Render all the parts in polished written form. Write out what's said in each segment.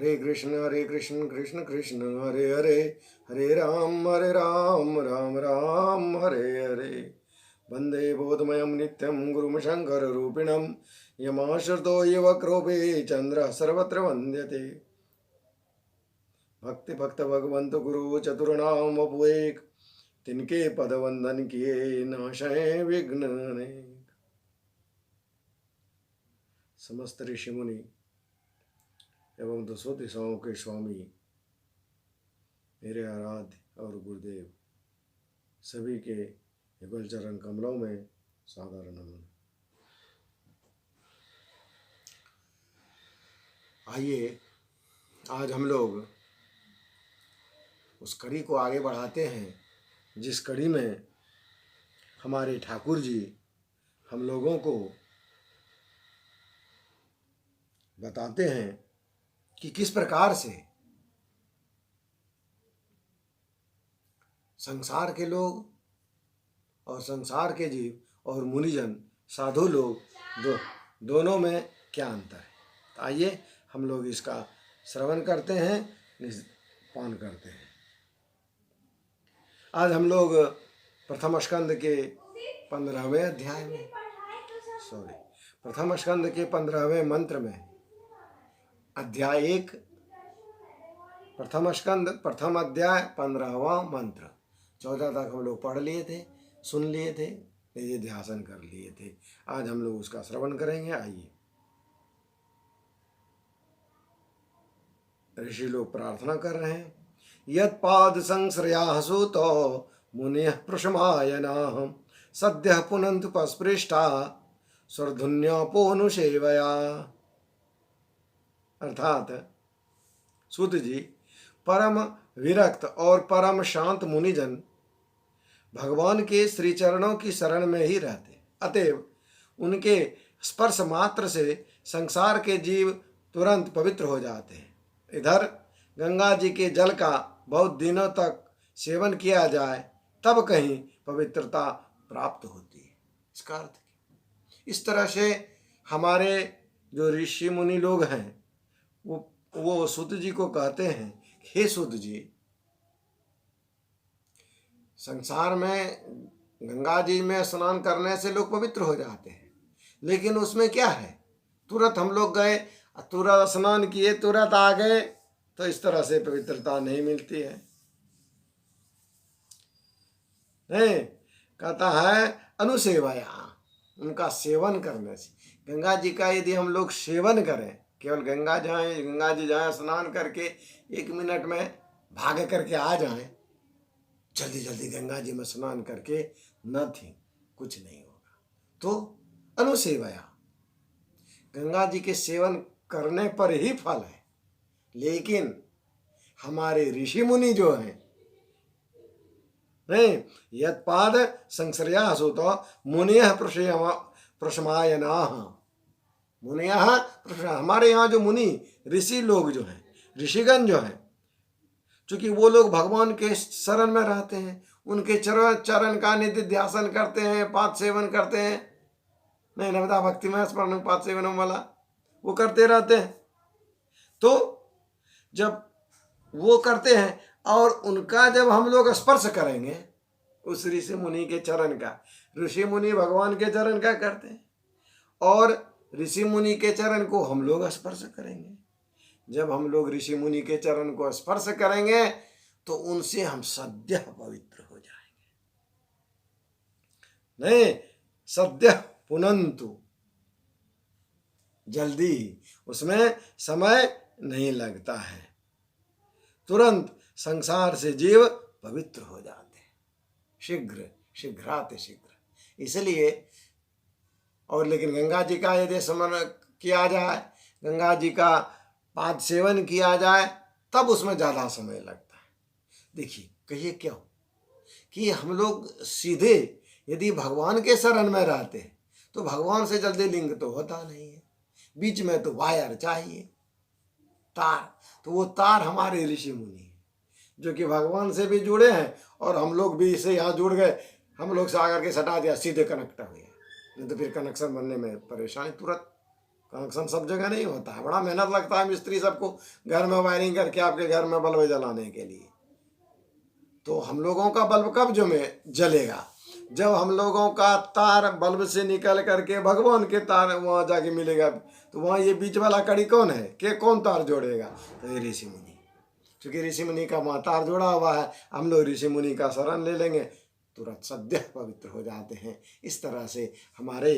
हरे कृष्ण कृष्ण कृष्ण हरे हरे, हरे राम राम राम हरे हरे। वंदे बोधमयं नित्यं गुरुं शङ्कररूपिणं, यमाश्रितो ये वक्रोपि चन्द्रः सर्वत्र वन्द्यते। भक्ति भक्त भगवंत गुरु चतुर्नाम वपुएक, तिनके पद वंदन किए नाशय विघ्न अनेक। समस्त ऋषि मुनि एवं दसों दिशाओं के स्वामी मेरे आराध्य और गुरुदेव सभी के युगल चरण कमलों में सादर नमन। आइए आज हम लोग उस कड़ी को आगे बढ़ाते हैं जिस कड़ी में हमारे ठाकुर जी हम लोगों को बताते हैं कि किस प्रकार से संसार के लोग और संसार के जीव और मुनिजन साधु लोग दोनों में क्या अंतर है। तो आइए हम लोग इसका श्रवण करते हैं, निपान करते हैं। आज हम लोग प्रथम स्कंद के 15वें अध्याय में प्रथम स्कंद के 15वें मंत्र में अध्याय 1 प्रथम स्कंद प्रथम अध्याय 15वां मंत्र 14 तक हम लोग पढ़ लिए थे, सुन लिए थे, ये ध्यान कर लिए थे। आज हम लोग उसका श्रवण करेंगे। आइए ऋषि लोग प्रार्थना कर रहे हैं। यत्पाद संश्रया सुतो मुनिः प्रशमायनाः सद्यः पुनन्तु पस्पृष्टा स्वर्धुन्यापोनुसेवया। अर्थात सूत जी परम विरक्त और परम शांत मुनिजन भगवान के श्री चरणों की शरण में ही रहते, अतएव उनके स्पर्श मात्र से संसार के जीव तुरंत पवित्र हो जाते हैं। इधर गंगा जी के जल का बहुत दिनों तक सेवन किया जाए तब कहीं पवित्रता प्राप्त होती है। इसका अर्थ इस तरह से हमारे जो ऋषि मुनि लोग हैं वो सूत जी को कहते हैं, हे सूत जी, संसार में गंगा जी में स्नान करने से लोग पवित्र हो जाते हैं, लेकिन उसमें क्या है, तुरंत हम लोग गए, तुरंत स्नान किए, तुरंत आ गए, तो इस तरह से पवित्रता नहीं मिलती है। नहीं, कहता है अनुसेवया, उनका सेवन करने से। गंगा जी का यदि हम लोग सेवन करें, केवल गंगा जी जाएं स्नान करके 1 मिनट में भाग करके आ जाएं, जल्दी जल्दी गंगा जी में स्नान करके नथिंग, कुछ नहीं होगा। तो अनुसेवया, गंगा जी के सेवन करने पर ही फल है। लेकिन हमारे ऋषि मुनि जो हैं, नहीं, यत्पाद संश्रया सुतो मुनियः प्रशमायनाः, मुनियः, हमारे यहाँ जो मुनि ऋषि लोग जो हैं, ऋषिगण जो हैं, चूंकि वो लोग भगवान के शरण में रहते हैं, उनके चरण का नित्य ध्यान करते हैं, पाद सेवन करते हैं, नहीं नवदा भक्ति में स्मरण पाद सेवन वाला वो करते रहते हैं। तो जब वो करते हैं और उनका जब हम लोग स्पर्श करेंगे उस ऋषि मुनि के चरण का, ऋषि मुनि भगवान के चरण का करते हैं और ऋषि मुनि के चरण को हम लोग स्पर्श करेंगे। जब हम लोग ऋषि मुनि के चरण को स्पर्श करेंगे तो उनसे हम सद्य पवित्र हो जाएंगे। नहीं, सद्य पुनन्तु, जल्दी, उसमें समय नहीं लगता है, तुरंत संसार से जीव पवित्र हो जाते हैं, शीघ्राति शीघ्र। इसलिए और लेकिन गंगा जी का यदि स्मरण किया जाए, गंगा जी का पाद सेवन किया जाए, तब उसमें ज़्यादा समय लगता है। देखिए, कहिए क्यों कि हम लोग सीधे यदि भगवान के शरण में रहते हैं तो भगवान से जल्दी लिंग तो होता नहीं है, बीच में तो वायर चाहिए, तार। तो वो तार हमारे ऋषि मुनि हैं जो कि भगवान से भी जुड़े हैं और हम लोग भी इससे यहाँ जुड़ गए, हम लोग से आकर के सटा दिया, सीधे कनेक्ट हो गया, नहीं तो फिर कनेक्शन बनने में परेशानी तुरंत। कनेक्शन सब जगह नहीं होता है, बड़ा मेहनत लगता है मिस्त्री सबको घर में वायरिंग करके आपके घर में बल्ब जलाने के लिए। तो हम लोगों का बल्ब कब जो में जलेगा? जब हम लोगों का तार बल्ब से निकल करके भगवान के तार वहाँ जाके मिलेगा, तो वहाँ ये बीच वाला कड़ी कौन है, के कौन तार जोड़ेगा? तो ये ऋषि मुनि। क्योंकि ऋषि मुनि का वहाँ तार जोड़ा हुआ है, हम लोग ऋषि मुनि का शरण ले लेंगे, तुरंत सद्य पवित्र हो जाते हैं। इस तरह से हमारे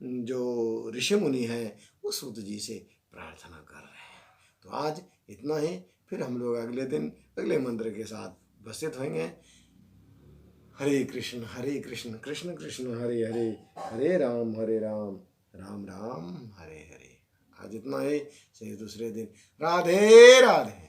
जो ऋषि मुनि हैं वो सूत जी से प्रार्थना कर रहे हैं। तो आज इतना ही, फिर हम लोग अगले दिन अगले मंत्र के साथ उपस्थित होंगे। हरे कृष्ण कृष्ण कृष्ण हरे हरे, हरे राम राम राम हरे हरे। आज इतना ही, से दूसरे दिन राधे राधे।